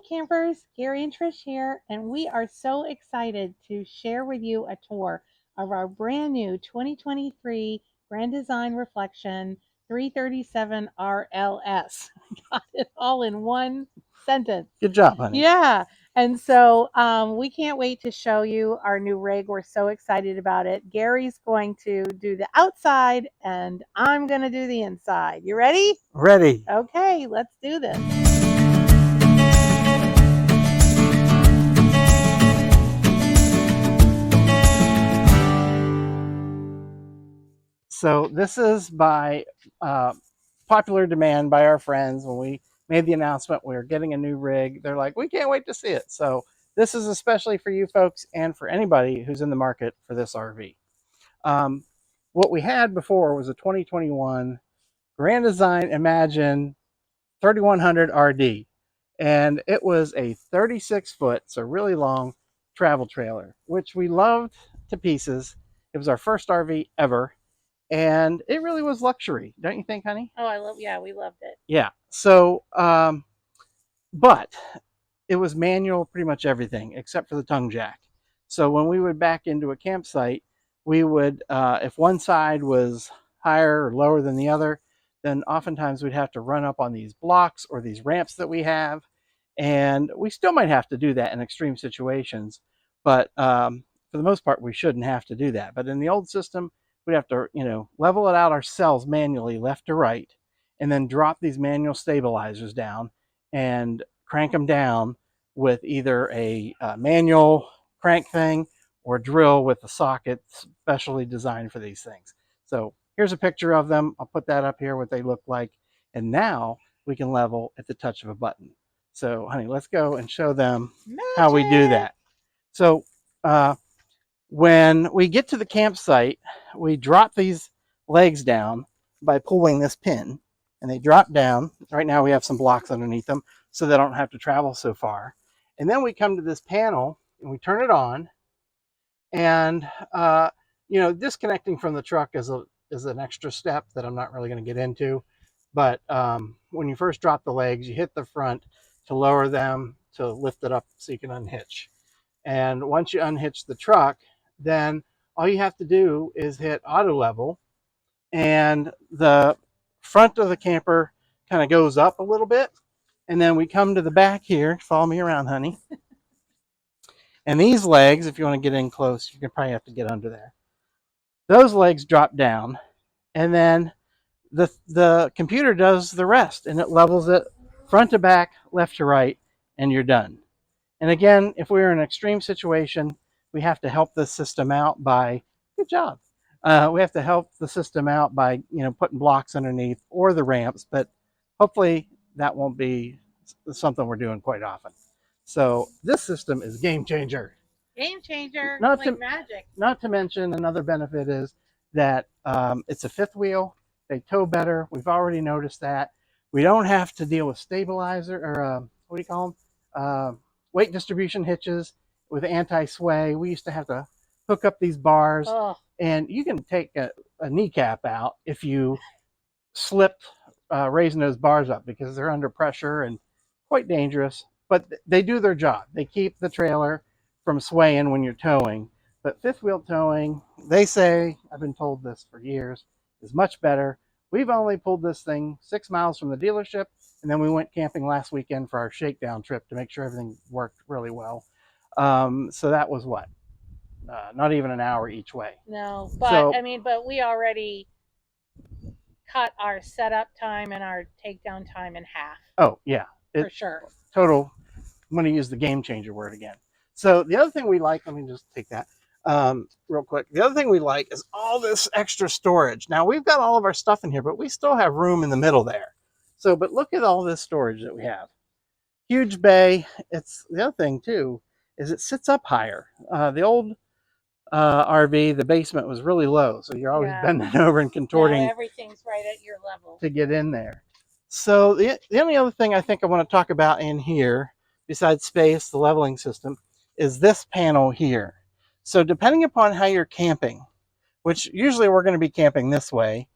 campers, Gary and Trish here, and we are so excited to share with you a tour of our brand new 2023 Grand Design Reflection 337 RLS. Got it all in one sentence. Good job, honey. Yeah. And so we can't wait to show you our new rig. We're so excited about it. Gary's going to do the outside, and I'm going to do the inside. You ready? Ready. Okay, let's do this. So this is by popular demand by our friends. When we made the announcement we were getting a new rig, they're like, we can't wait to see it. So this is especially for you folks and for anybody who's in the market for this RV. What we had before was a 2021 Grand Design Imagine 3100 RD. And it was a 36-foot, so really long travel trailer, which we loved to pieces. It was our first RV ever. And it really was luxury, don't you think, honey? Oh, yeah, we loved it. Yeah. So, but it was manual, pretty much everything except for the tongue jack. So when we would back into a campsite, we would, if one side was higher or lower than the other, then oftentimes we'd have to run up on these blocks or these ramps that we have. And we still might have to do that in extreme situations, but for the most part, we shouldn't have to do that. But in the old system, we'd have to, level it out ourselves manually, left to right, and then drop these manual stabilizers down and crank them down with either a manual crank thing or drill with a socket specially designed for these things. So here's a picture of them. I'll put that up here, what they look like. And now we can level at the touch of a button. So, honey, let's go and show them how we do that. So when we get to the campsite, we drop these legs down by pulling this pin, and they drop down. Right now we have some blocks underneath them so they don't have to travel so far. And then we come to this panel and we turn it on, and disconnecting from the truck is an extra step that I'm not really going to get into. But when you first drop the legs, you hit the front to lower them, to lift it up so you can unhitch. And once you unhitch the truck, then all you have to do is hit auto level, and the front of the camper kind of goes up a little bit. And then we come to the back here. Follow me around, honey. And these legs, if you want to get in close, you're going to probably have to get under there. Those legs drop down, and then the computer does the rest, and it levels it front to back, left to right, and you're done. And again, if we're in an extreme situation, we have to help the system out by, good job. We have to help the system out by, putting blocks underneath or the ramps, but hopefully that won't be something we're doing quite often. So this system is game changer. Game changer, magic. Not to mention, another benefit is that it's a fifth wheel. They tow better. We've already noticed that. We don't have to deal with stabilizer or what do you call them? Weight distribution hitches with anti-sway. We used to have to hook up these bars, and you can take a kneecap out if you slipped raising those bars up, because they're under pressure and quite dangerous. But they do their job. They keep the trailer from swaying when you're towing. But fifth wheel towing, they say, I've been told this for years, is much better. We've only pulled this thing 6 miles from the dealership, and then we went camping last weekend for our shakedown trip to make sure everything worked really well. So that was what? Not even an hour each way. No, but but we already cut our setup time and our takedown time in half. Oh, yeah. For sure. Total, I'm going to use the game changer word again. So the other thing we like, let me just take that real quick. The other thing we like is all this extra storage. Now we've got all of our stuff in here, but we still have room in the middle there. So, but look at all this storage that we have. Huge bay. It's the other thing too, is it sits up higher. The old RV, the basement was really low, so you're always bending over and contorting. Now everything's right at your level to get in there. So the only other thing I think I want to talk about in here, besides space, the leveling system, is this panel here. So depending upon how you're camping, which usually we're going to be camping this way,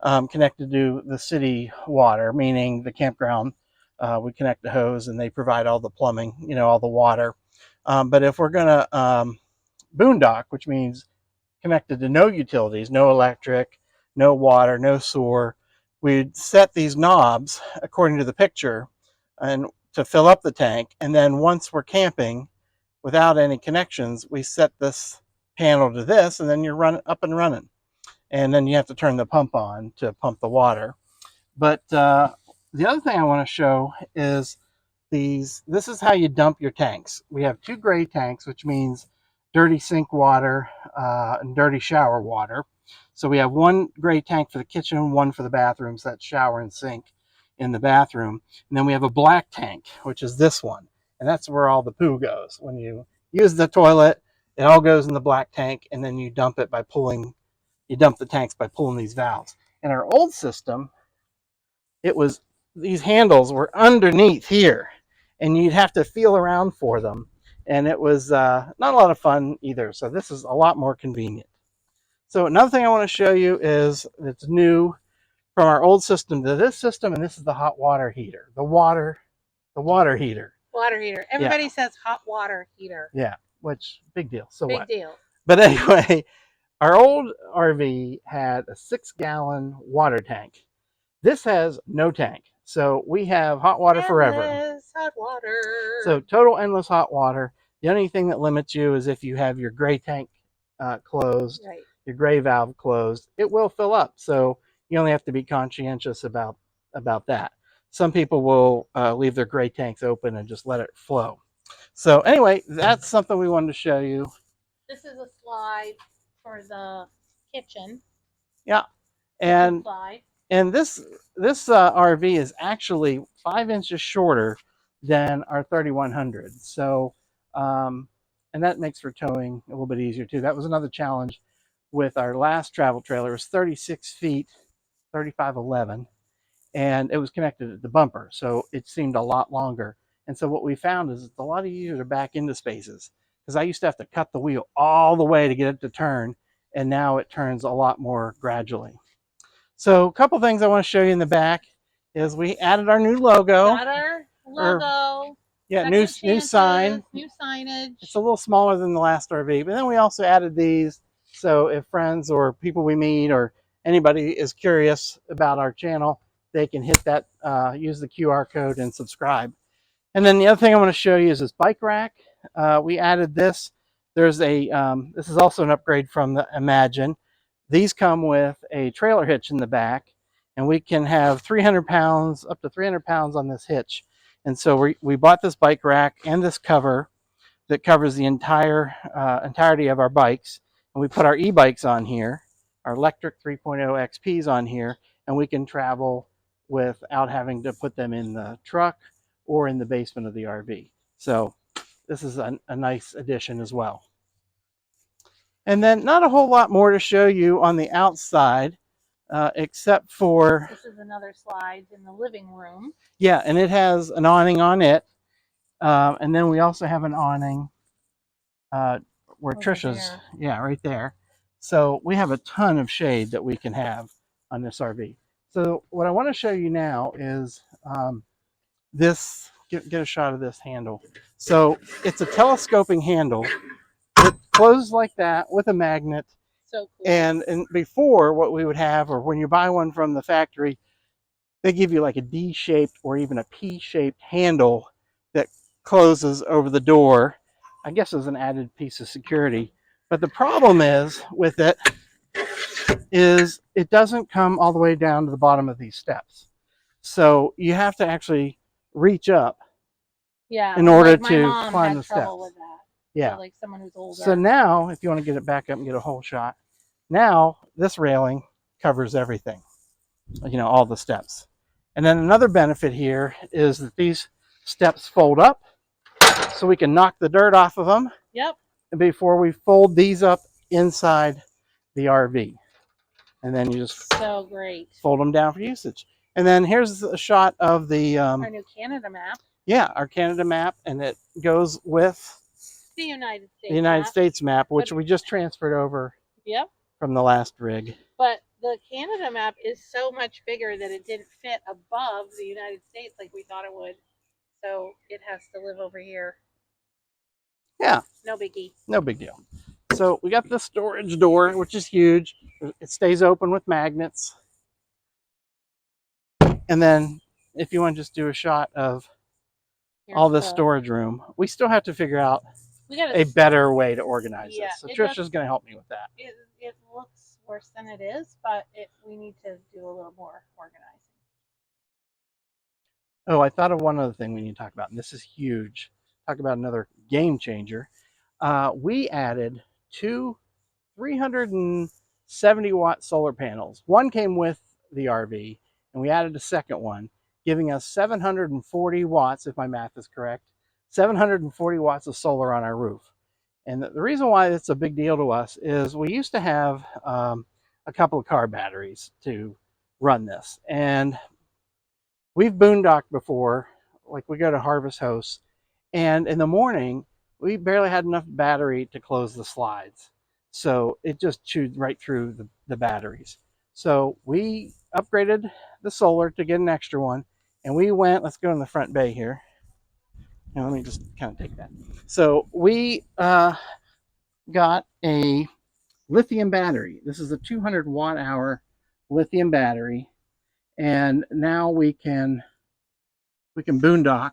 connected to the city water, meaning the campground we connect the hose and they provide all the plumbing, all the water. But if we're going to boondock, which means connected to no utilities, no electric, no water, no sewer, we'd set these knobs according to the picture and to fill up the tank. And then once we're camping without any connections, we set this panel to this, and then you're up and running. And then you have to turn the pump on to pump the water. But the other thing I want to show is this is how you dump your tanks. We have 2 gray tanks, which means dirty sink water and dirty shower water. So we have 1 gray tank for the kitchen, 1 for the bathrooms, that's shower and sink in the bathroom. And then we have a black tank, which is this one. And that's where all the poo goes. When you use the toilet, it all goes in the black tank, and then you dump it by pulling, you dump the tanks by pulling these valves. In our old system, these handles were underneath here, and you'd have to feel around for them, and it was not a lot of fun either. So this is a lot more convenient. So another thing I want to show you is it's new from our old system to this system, and this is the hot water heater, the water heater. Water heater. Everybody says hot water heater. Yeah, which big deal. So big what? deal. But anyway, our old RV had a 6-gallon water tank. This has no tank. So we have hot water forever. Endless hot water. So total endless hot water. The only thing that limits you is if you have your gray tank closed, right, your gray valve closed, it will fill up. So you only have to be conscientious about that. Some people will leave their gray tanks open and just let it flow. So anyway, that's something we wanted to show you. This is a slide for the kitchen. Yeah. And slide. And this RV is actually 5 inches shorter than our 3100. So, and that makes for towing a little bit easier too. That was another challenge with our last travel trailer. It was 36 feet, 3511, and it was connected to the bumper. So it seemed a lot longer. And so what we found is it's a lot easier to back into spaces, because I used to have to cut the wheel all the way to get it to turn, and now it turns a lot more gradually. So a couple things I want to show you in the back is we added our new logo. Got our logo. Yeah, new sign. New signage. It's a little smaller than the last RV, but then we also added these. So if friends or people we meet or anybody is curious about our channel, they can hit that, use the QR code and subscribe. And then the other thing I want to show you is this bike rack. We added this. There's this is also an upgrade from the Imagine. These come with a trailer hitch in the back, and we can have 300 pounds, up to 300 pounds on this hitch. And so we bought this bike rack and this cover that covers the entirety of our bikes. And we put our e-bikes on here, our electric 3.0 XPs on here, and we can travel without having to put them in the truck or in the basement of the RV. So this is a nice addition as well. And then not a whole lot more to show you on the outside, except for... This is another slide in the living room. Yeah, and it has an awning on it. And then we also have an awning where over Trisha's... there. Yeah, right there. So we have a ton of shade that we can have on this RV. So what I want to show you now is this... Get a shot of this handle. So it's a telescoping handle. It closes like that with a magnet. So cool. And before, what we would have, or when you buy one from the factory, they give you like a D-shaped or even a P-shaped handle that closes over the door. I guess as an added piece of security. But the problem is with it is it doesn't come all the way down to the bottom of these steps. So you have to actually reach up in order to climb the steps. With that. Yeah. So like someone who's older. So now, if you want to get it back up and get a whole shot, now this railing covers everything, all the steps. And then another benefit here is that these steps fold up, so we can knock the dirt off of them. Yep. And before we fold these up inside the RV. And then you just so great. Fold them down for usage. And then here's a shot of the... our new Canada map. Yeah, our Canada map, and it goes with... The United States States map, which we just transferred over yep. from the last rig. But the Canada map is so much bigger that it didn't fit above the United States like we thought it would. So it has to live over here. Yeah, No biggie. no big deal. So we got the storage door, which is huge. It stays open with magnets. And then if you want to just do a shot of all this storage room, we still have to figure out a better way to organize this. So Trisha's going to help me with that. It looks worse than it is, but we need to do a little more organizing. Oh, I thought of one other thing we need to talk about, and this is huge. Talk about another game changer. We added two 370-watt solar panels. One came with the RV, and we added a second one, giving us 740 watts, if my math is correct, 740 watts of solar on our roof. And the reason why it's a big deal to us is we used to have a couple of car batteries to run this. And we've boondocked before, like we go to Harvest Host, and in the morning, we barely had enough battery to close the slides. So it just chewed right through the batteries. So we upgraded the solar to get an extra one. And we went, let's go in the front bay here. Now, let me just kind of take that. So we got a lithium battery. This is a 200 watt hour lithium battery. And now we can boondock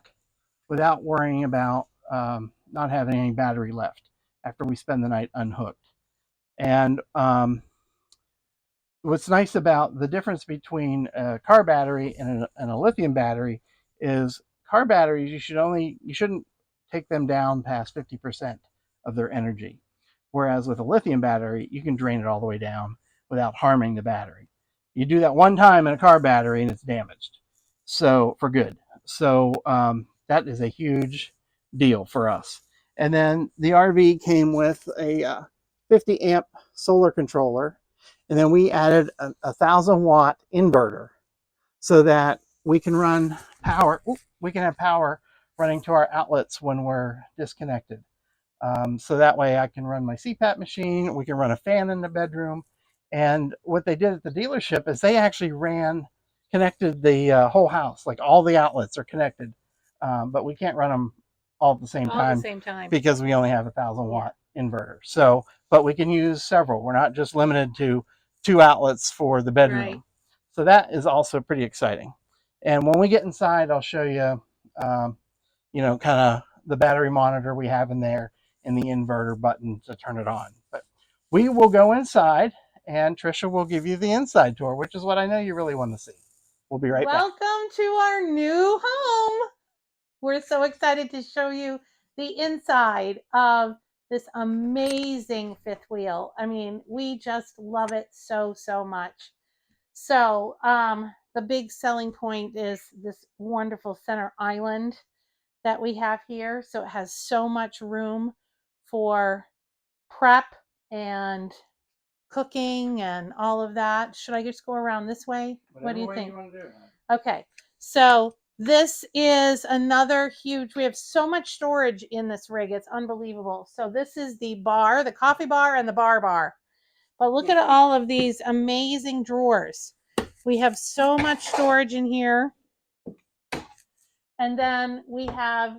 without worrying about not having any battery left after we spend the night unhooked. And what's nice about the difference between a car battery and a lithium battery is car batteries, you shouldn't take them down past 50% of their energy. Whereas with a lithium battery, you can drain it all the way down without harming the battery. You do that one time in a car battery and it's damaged. So for good. So that is a huge deal for us. And then the RV came with a 50 amp solar controller. And then we added a 1,000-watt inverter so that we can run power. We can have power running to our outlets when we're disconnected. So that way I can run my CPAP machine. We can run a fan in the bedroom. And what they did at the dealership is they actually connected the whole house. Like all the outlets are connected. But we can't run them all at the same time because we only have a 1,000-watt inverter. So, but we can use several. We're not just limited to 2 outlets for the bedroom. Right. So that is also pretty exciting. And when we get inside, I'll show you, kind of the battery monitor we have in there and the inverter button to turn it on. But we will go inside and Trisha will give you the inside tour, which is what I know you really want to see. We'll be right back. Welcome to our new home. We're so excited to show you the inside of this amazing fifth wheel. I mean, we just love it so, so much. So the big selling point is this wonderful center island that we have here. So it has so much room for prep and cooking and all of that. Should I just go around this way? What do you think? Okay. So this is another huge, we have so much storage in this rig. It's unbelievable. So this is the bar, the coffee bar and the bar. But look at all of these amazing drawers. We have so much storage in here. And then we have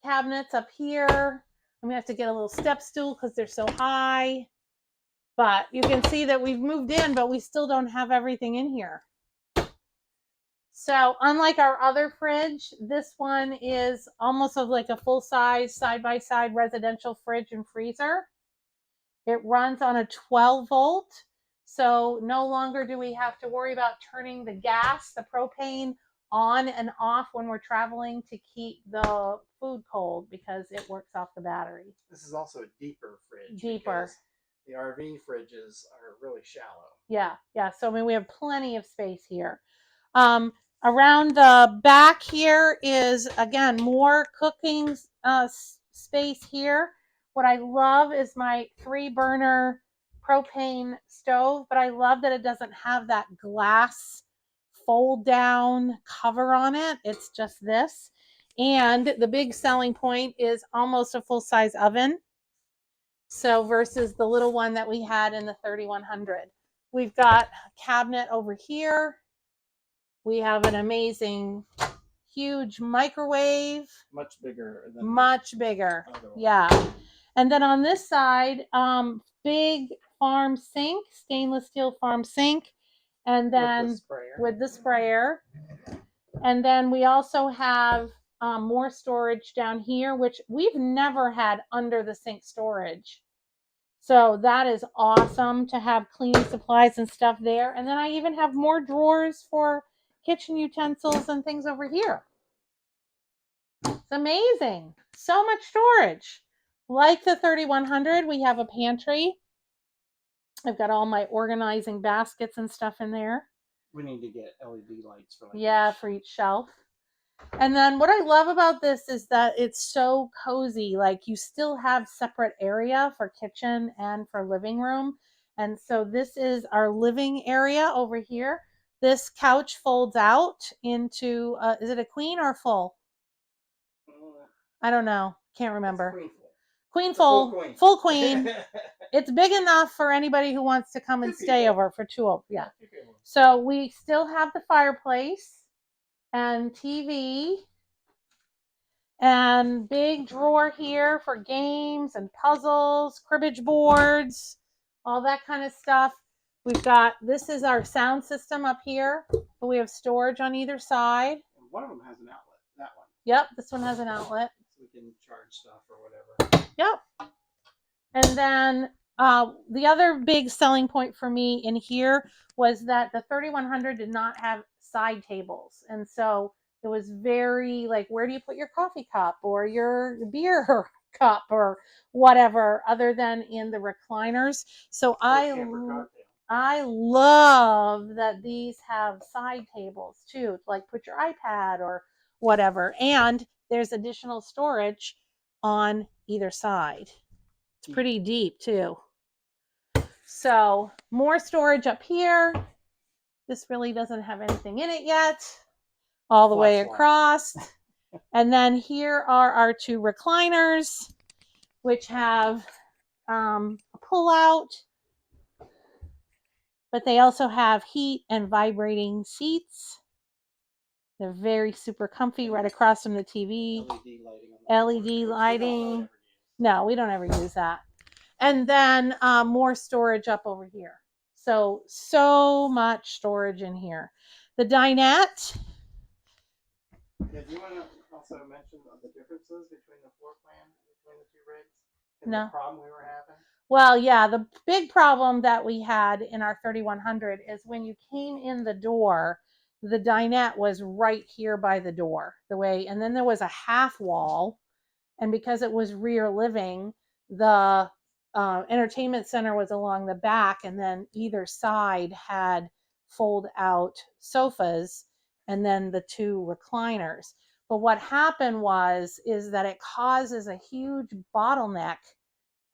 cabinets up here. I'm going to have to get a little step stool because they're so high. But you can see that we've moved in, but we still don't have everything in here. So unlike our other fridge, this one is almost like a full-size, side-by-side residential fridge and freezer. It runs on a 12-volt, so no longer do we have to worry about turning the gas, the propane, on and off when we're traveling to keep the food cold because it works off the battery. This is also a deeper fridge. Deeper. The RV fridges are really shallow. Yeah. So I mean, we have plenty of space here. Around the back here is, again, more cooking space here. What I love is my 3-burner propane stove, but I love that it doesn't have that glass fold down cover on it. It's just this. And the big selling point is almost a full-size oven. So versus the little one that we had in the 3100. We've got a cabinet over here. We have an amazing, huge microwave. Much bigger than Much bigger. other one. Yeah. And then on this side, big farm sink, stainless steel farm sink. And then with the sprayer. And then we also have more storage down here, which we've never had under the sink storage. So that is awesome to have cleaning supplies and stuff there. And then I even have more drawers for kitchen utensils and things over here. It's amazing. So much storage. Like the 3100, we have a pantry. I've got all my organizing baskets and stuff in there. We need to get LED lights for for each shelf. And then what I love about this is that it's so cozy. Like you still have separate area for kitchen and for living room. And so this is our living area over here. This couch folds out into, is it a queen or a full? I don't know. Can't remember. Queen full. Full queen. It's big enough for anybody who wants to come and stay over for 2. Yeah. So we still have the fireplace and TV and big drawer here for games and puzzles, cribbage boards, all that kind of stuff. We've got, this is our sound system up here, but we have storage on either side. And one of them has an outlet, that one. Yep, this one has an outlet. So we can charge stuff or whatever. Yep. And then the other big selling point for me in here was that the 3100 did not have side tables. And so it was very like, where do you put your coffee cup or your beer cup or whatever other than in the recliners? So I love that these have side tables too, like put your iPad or whatever. And there's additional storage on either side. It's pretty deep too. So more storage up here. This really doesn't have anything in it yet. All the way across. And then here are our 2 recliners, which have a pull out. But they also have heat and vibrating seats. They're very super comfy right across from the TV. LED lighting. No, we don't ever use that. And then more storage up over here. So much storage in here. The dinette. Yeah, do you want to also mention the differences between the floor plan between the 2 rigs? And No. The problem we were having? Well, yeah, the big problem that we had in our 3100 is when you came in the door, the dinette was right here by the door, and then there was a half wall. And because it was rear living, the entertainment center was along the back, and then either side had fold out sofas and then the 2 recliners. But what happened is that it causes a huge bottleneck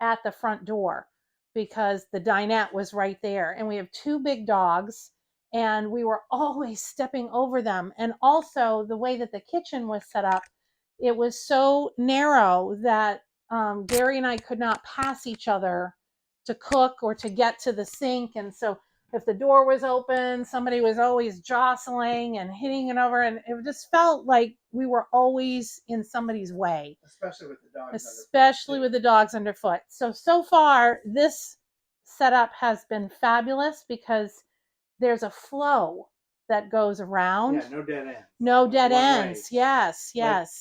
at the front door because the dinette was right there. And we have 2 big dogs and we were always stepping over them. And also the way that the kitchen was set up, it was so narrow that Gary and I could not pass each other to cook or to get to the sink. And so if the door was open, somebody was always jostling and hitting it over. And it just felt like we were always in somebody's way. Especially with the dogs underfoot. So far, this setup has been fabulous because there's a flow that goes around. Yeah, no dead ends. No dead ends. Yes.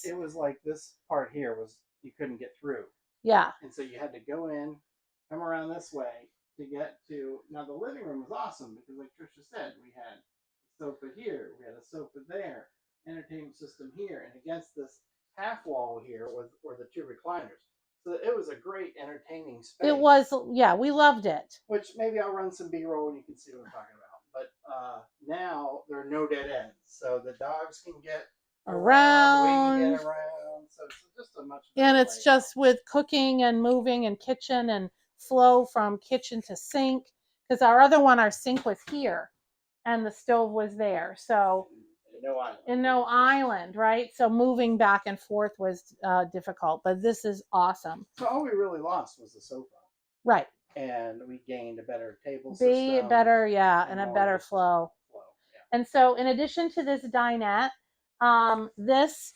It was like this part here was, you couldn't get through. Yeah. And so you had to go in, come around this way to get to, now the living room was awesome because like Trisha said, we had a sofa here, we had a sofa there, entertainment system here, and against this half wall here were the 2 recliners. So it was a great entertaining space. It was, yeah, we loved it. Which maybe I'll run some B-roll and you can see what I'm talking about. But now there are no dead ends. So the dogs can get around. We can get around. So it's just a much better And it's just with cooking and moving and kitchen and flow from kitchen to sink. Because our other one, our sink was here and the stove was there. So no island, right? So moving back and forth was difficult, but this is awesome. So all we really lost was the sofa. Right. and we gained a better table Be system. better, yeah, and a more better just flow. Yeah. And so, in addition to this dinette, this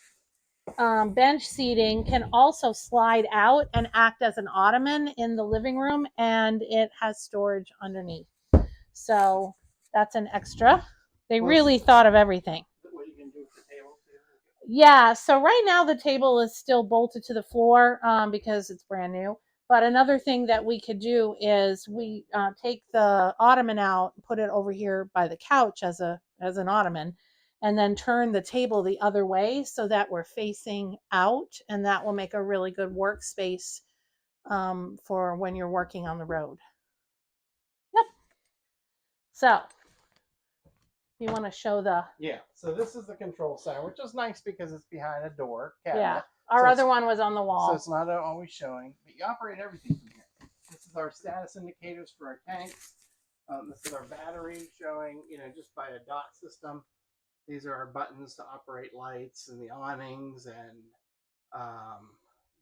bench seating can also slide out and act as an ottoman in the living room, and it has storage underneath. So that's an extra. They really thought of everything. What you can do with the table too? Yeah, so right now the table is still bolted to the floor because it's brand new. But another thing that we could do is we take the ottoman out, put it over here by the couch as an ottoman, and then turn the table the other way so that we're facing out, and that will make a really good workspace for when you're working on the road. Yep. So you want to show the so this is the control center, which is nice because it's behind a door cabinet. yeah. Our other one was on the wall. So it's not always showing, but you operate everything from here. This is our status indicators for our tanks. This is our battery showing, just by a dot system. These are our buttons to operate lights and the awnings and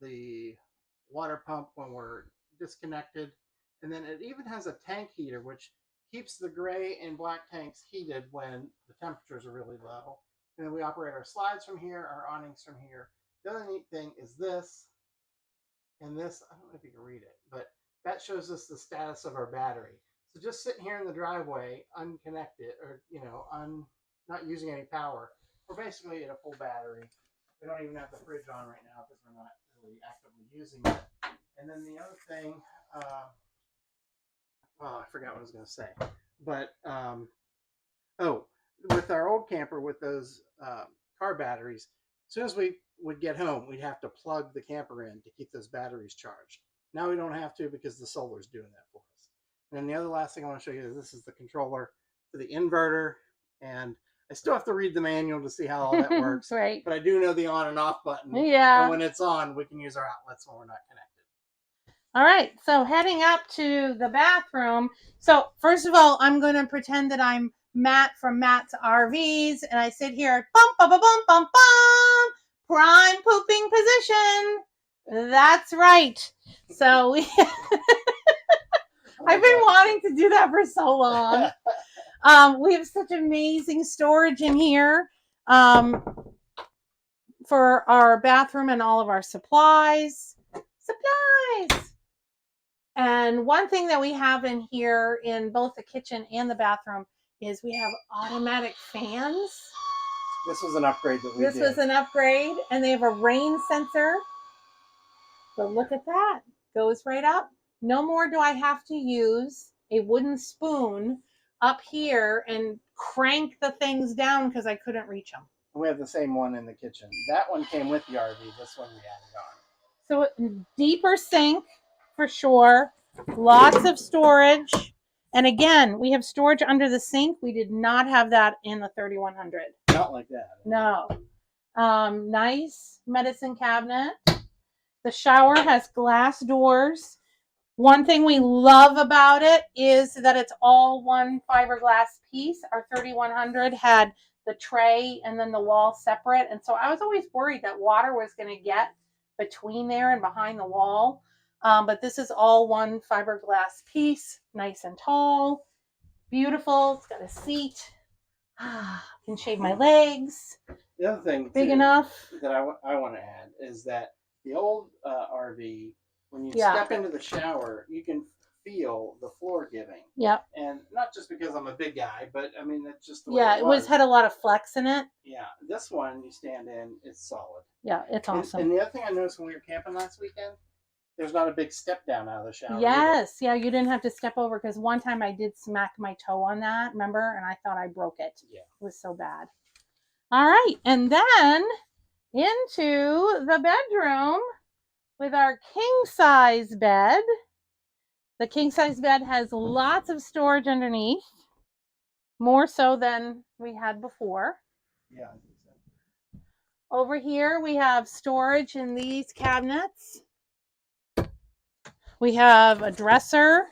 the water pump when we're disconnected. And then it even has a tank heater, which keeps the gray and black tanks heated when the temperatures are really low. And then we operate our slides from here, our awnings from here. The other neat thing is this, and this, I don't know if you can read it, but that shows us the status of our battery. So just sitting here in the driveway, unconnected, or not using any power, we're basically at a full battery. We don't even have the fridge on right now because we're not really actively using it. And then the other thing, I forgot what I was going to say, but with our old camper with those car batteries, as soon as we would get home, we'd have to plug the camper in to keep those batteries charged. Now we don't have to because the solar's doing that for us. And then the other last thing I want to show you is this is the controller for the inverter, and I still have to read the manual to see how all that works. Right. But I do know the on and off button. Yeah. And when it's on, we can use our outlets when we're not connected. All right. So heading up to the bathroom. So first of all, I'm going to pretend that I'm Matt from Matt's RVs, and I sit here, bum, bum, bum, bum, bum, bum, prime pooping position. That's right. So I've been wanting to do that for so long. We have such amazing storage in here for our bathroom and all of our supplies. And one thing that we have in here in both the kitchen and the bathroom is we have automatic fans. This was an upgrade that we did. This was an upgrade, and they have a rain sensor. So look at that. Goes right up. No more do I have to use a wooden spoon up here and crank the things down because I couldn't reach them. We have the same one in the kitchen. That one came with the RV. This one we added on. So deeper sink for sure. Lots of storage. And again, we have storage under the sink. We did not have that in the 3100. Not like that. No. Nice medicine cabinet. The shower has glass doors. One thing we love about it is that it's all one fiberglass piece. Our 3100 had the tray and then the wall separate. And so I was always worried that water was going to get between there and behind the wall. But this is all one fiberglass piece, nice and tall, beautiful. It's got a seat. Can shave my legs. The other thing big enough that I want to add is that the old RV, when you step into the shower, you can feel the floor giving. Yep. And not just because I'm a big guy, but I mean that's just the way it was. Had a lot of flex in it. Yeah. This one you stand in, it's solid. Yeah, it's awesome. And the other thing I noticed when we were camping last weekend, there's not a big step down out of the shower. Yes, either. Yeah, you didn't have to step over because one time I did smack my toe on that, remember? And I thought I broke it. Yeah. It was so bad. All right, and then into the bedroom with our king-size bed. The king-size bed has lots of storage underneath, more so than we had before. Yeah, I think so. Over here, we have storage in these cabinets. We have a dresser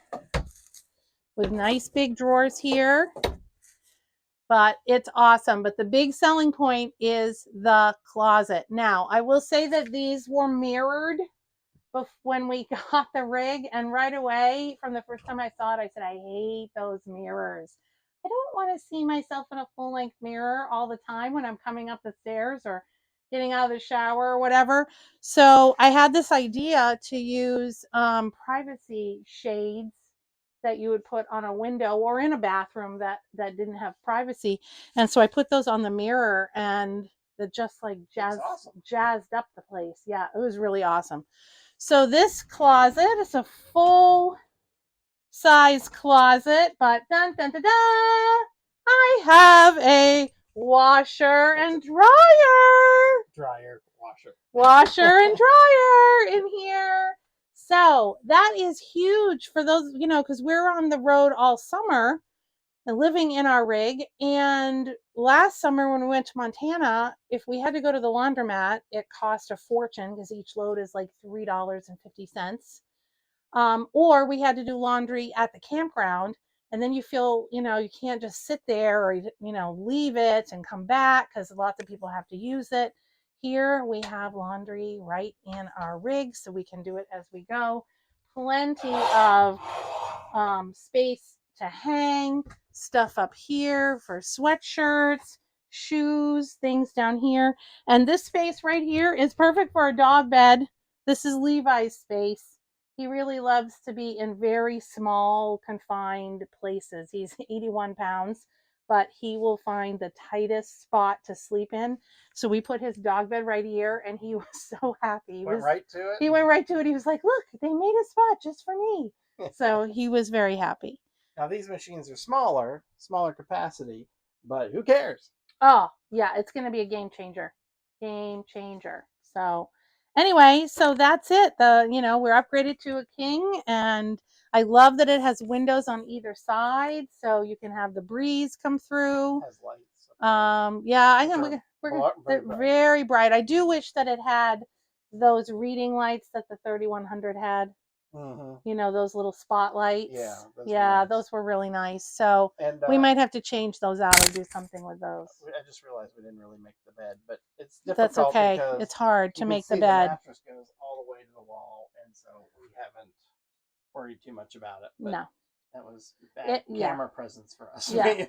with nice big drawers here. But it's awesome. But the big selling point is the closet. Now, I will say that these were mirrored when we got the rig, and right away from the first time I saw it, I said, I hate those mirrors. I don't want to see myself in a full length mirror all the time when I'm coming up the stairs or getting out of the shower or whatever. So I had this idea to use privacy shades that you would put on a window or in a bathroom that didn't have privacy. And so I put those on the mirror, and that just like jazzed up the place. Yeah, it was really awesome. So this closet is a full size closet, but dun dun dun dun, I have a washer and washer and dryer in here. So that is huge for those, because we're on the road all summer and living in our rig. And last summer when we went to Montana, if we had to go to the laundromat, it cost a fortune because each load is like $3.50. Or we had to do laundry at the campground. And then you feel, you can't just sit there or, leave it and come back because lots of people have to use it. Here we have laundry right in our rig, so we can do it as we go. Plenty of space to hang stuff up here for sweatshirts, shoes, things down here. And this space right here is perfect for a dog bed. This is Levi's space. He really loves to be in very small, confined places. He's 81 pounds, but he will find the tightest spot to sleep in. So we put his dog bed right here, and he was so happy. He went right to it? He went right to it. He was like, look, they made a spot just for me. So he was very happy. Now these machines are smaller capacity, but who cares? Oh, yeah, it's going to be a game changer. Game changer. So anyway, so that's it. We're upgraded to a king, and I love that it has windows on either side, so you can have the breeze come through. It has lights. Yeah, I think we're very bright. I do wish that it had those reading lights that the 3100 had. Those little spotlights. Yeah, those were really nice. So we might have to change those out or do something with those. I just realized we didn't really make the bed, but it's difficult. That's okay. It's hard to make the bed. The mattress goes all the way to the wall, and so we haven't worried too much about it. But no, that was bad camera presence for us. Yeah,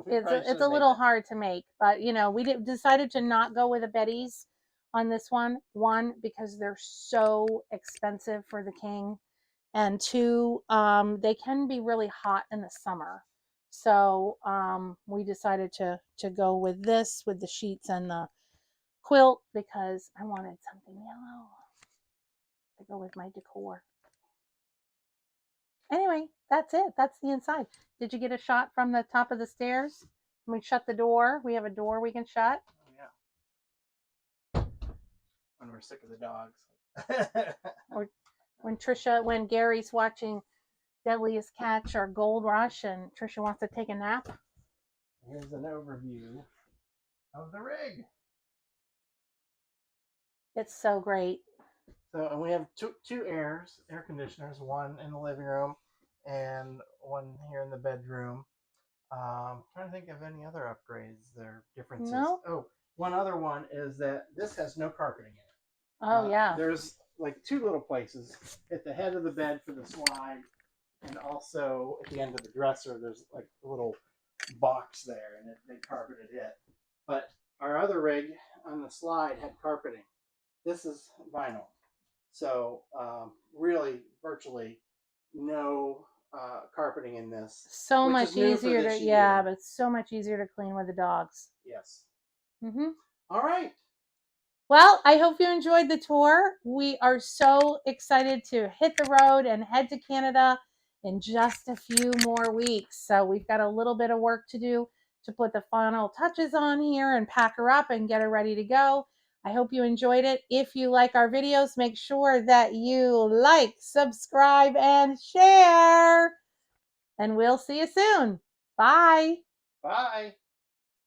it's a little hard to make, but we decided to not go with the Bettys on this one. One, because they're so expensive for the king. And two, they can be really hot in the summer. So we decided to go with this, with the sheets and the quilt, because I wanted something yellow to go with my decor. Anyway, that's it. That's the inside. Did you get a shot from the top of the stairs? When we shut the door, we have a door we can shut. Yeah. When we're sick of the dogs. Or when Gary's watching Deadliest Catch or Gold Rush and Trisha wants to take a nap. Here's an overview of the rig. It's so great. So, and we have two air conditioners, one in the living room and one here in the bedroom. Trying to think of any other upgrades. There are differences. No. Oh, one other one is that this has no carpeting in it. Oh, yeah. There's like two little places at the head of the bed for the slide, and also at the end of the dresser, there's like a little box there, and they carpeted it. But our other rig on the slide had carpeting. This is vinyl. So really virtually no carpeting in this. So much easier to, but it's so much easier to clean with the dogs. Yes. Mm-hmm. All right. Well, I hope you enjoyed the tour. We are so excited to hit the road and head to Canada in just a few more weeks. So we've got a little bit of work to do to put the final touches on here and pack her up and get her ready to go. I hope you enjoyed it. If you like our videos, make sure that you like, subscribe, and share. And we'll see you soon. Bye. Bye.